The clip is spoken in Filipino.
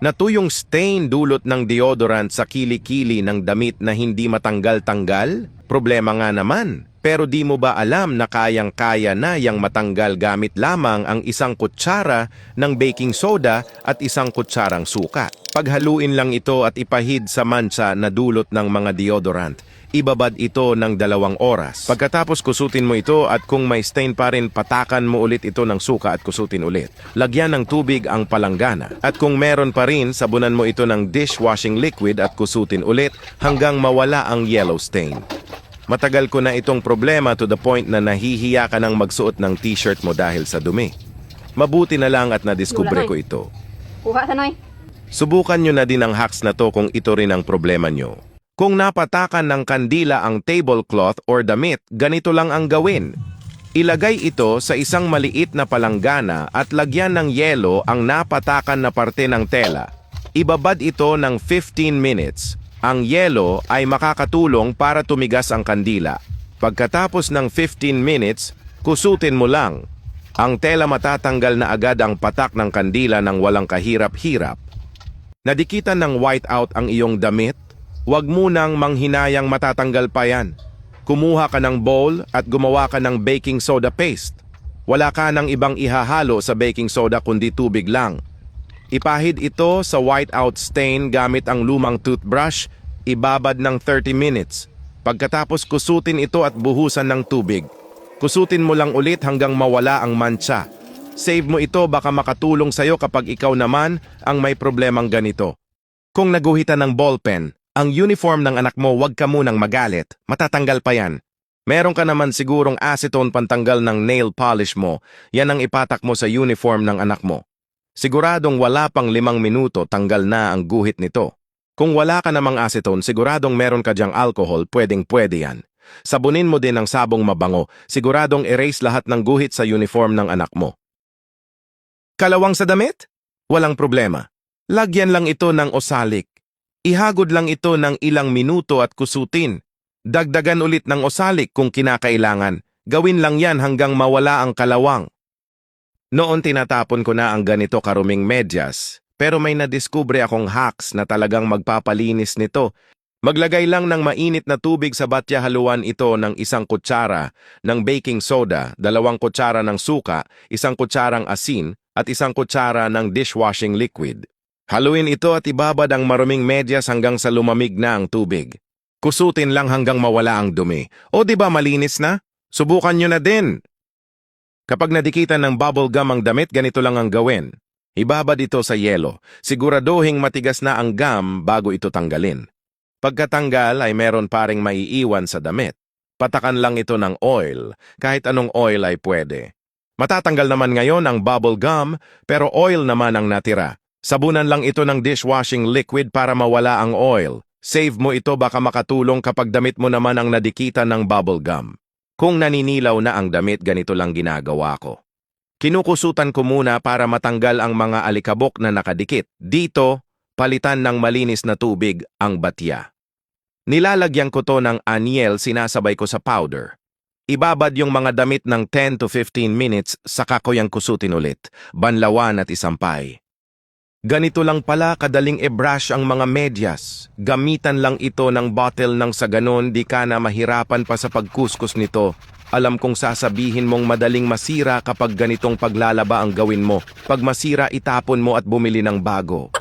Natuyong stain dulot ng deodorant sa kilikili ng damit na hindi matanggal-tanggal? Problema nga naman. Pero di mo ba alam na kayang-kaya na yang matanggal gamit lamang ang isang kutsara ng baking soda at isang kutsarang suka? Paghaluin lang ito at ipahid sa mansa na dulot ng mga deodorant. Ibabad ito ng 2 oras. Pagkatapos kusutin mo ito at kung may stain pa rin, patakan mo ulit ito ng suka at kusutin ulit. Lagyan ng tubig ang palanggana. At kung meron pa rin, sabunan mo ito ng dishwashing liquid at kusutin ulit hanggang mawala ang yellow stain. Matagal ko na itong problema to the point na nahihiya ka ng magsuot ng t-shirt mo dahil sa dumi. Mabuti na lang at nadiskubre ko ito. Kuha sa noy. Subukan nyo na din ang hacks na to kung ito rin ang problema nyo. Kung napatakan ng kandila ang tablecloth or damit, ganito lang ang gawin. Ilagay ito sa isang maliit na palanggana at lagyan ng yelo ang napatakan na parte ng tela. Ibabad ito ng 15 minutes. Ang yelo ay makakatulong para tumigas ang kandila. Pagkatapos ng 15 minutes, kusutin mo lang. Ang tela matatanggal na agad ang patak ng kandila ng walang kahirap-hirap. Nadikitan ng whiteout ang iyong damit? Huwag munang manghinayang matatanggal pa yan. Kumuha ka ng bowl at gumawa ka ng baking soda paste. Wala ka ng ibang ihahalo sa baking soda kundi tubig lang. Ipahid ito sa whiteout stain gamit ang lumang toothbrush, ibabad ng 30 minutes. Pagkatapos kusutin ito at buhusan ng tubig. Kusutin mo lang ulit hanggang mawala ang mancha. Save mo ito, baka makatulong sa'yo kapag ikaw naman ang may problemang ganito. Kung naguhitan ng ballpen, ang uniform ng anak mo, huwag ka munang magalit. Matatanggal pa yan. Meron ka naman sigurong acetone pantanggal ng nail polish mo. Yan ang ipatak mo sa uniform ng anak mo. Siguradong wala pang 5 minuto tanggal na ang guhit nito. Kung wala ka namang acetone, siguradong meron ka diyang alcohol, pwedeng-pwede yan. Sabunin mo din ang sabong mabango, siguradong erase lahat ng guhit sa uniform ng anak mo. Kalawang sa damit? Walang problema. Lagyan lang ito ng osalik. Ihagod lang ito ng ilang minuto at kusutin. Dagdagan ulit ng osalik kung kinakailangan. Gawin lang yan hanggang mawala ang kalawang. Noon tinatapon ko na ang ganito karuming medyas, pero may nadiskubre akong hacks na talagang magpapalinis nito. Maglagay lang ng mainit na tubig sa batya, haluan ito ng 1 kutsara ng baking soda, 2 kutsara ng suka, 1 kutsarang asin, at 1 kutsara ng dishwashing liquid. Haluin ito at ibabad ang maruming medyas hanggang sa lumamig na ang tubig. Kusutin lang hanggang mawala ang dumi. O di ba malinis na? Subukan nyo na din! Kapag nadikitan ng bubble gum ang damit, ganito lang ang gawin. Ibabad ito sa yelo. Siguraduhing matigas na ang gum bago ito tanggalin. Pagkatanggal ay meron pa ring maiiwan sa damit. Patakan lang ito ng oil. Kahit anong oil ay pwede. Matatanggal naman ngayon ang bubble gum, pero oil naman ang natira. Sabunan lang ito ng dishwashing liquid para mawala ang oil. Save mo ito, baka makatulong kapag damit mo naman ang nadikitan ng bubble gum. Kung naninilaw na ang damit, ganito lang ginagawa ko. Kinukusutan ko muna para matanggal ang mga alikabok na nakadikit. Dito, palitan ng malinis na tubig ang batya. Nilalagyan ko to ng aniel, sinasabay ko sa powder. Ibabad yung mga damit ng 10 to 15 minutes, saka ko yang kusutin ulit, banlawan at isampay. Ganito lang pala kadaling i-brush ang mga medyas. Gamitan lang ito ng bottle nang sa ganon di ka na mahirapan pa sa pagkuskus nito. Alam kong sasabihin mong madaling masira kapag ganitong paglalaba ang gawin mo. Pag masira, itapon mo at bumili ng bago.